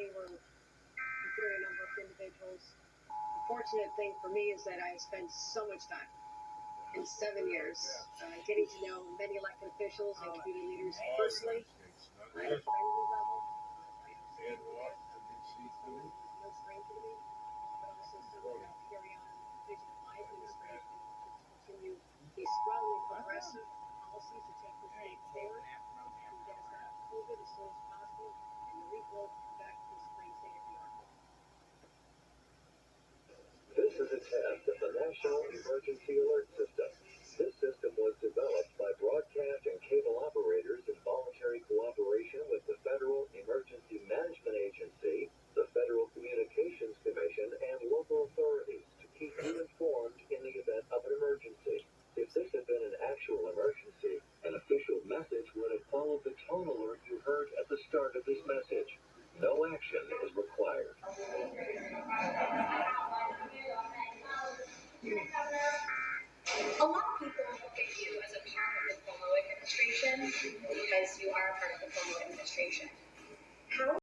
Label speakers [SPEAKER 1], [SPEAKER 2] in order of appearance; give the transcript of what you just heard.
[SPEAKER 1] County, we're considering a number of individuals. The fortunate thing for me is that I spent so much time in 7 years getting to know many elected officials and community leaders personally at a friendly level. I understand no stranger to me, but also someone that will carry on the vision of my administration to continue a strongly progressive policies to take this state forward, to get us out of COVID as soon as possible, and to rebuild back this great state of New York.
[SPEAKER 2] This is a test of the National Emergency Alert System. This system was developed by broadcast and cable operators in voluntary cooperation with the Federal Emergency Management Agency, the Federal Communications Commission, and local authorities to keep you informed in the event of an emergency. If this had been an actual emergency, an official message would have followed the tone alert you heard at the start of this message. No action is required.
[SPEAKER 3] A lot of people look at you as a part of the Cuomo administration because you are a part of the Cuomo administration. How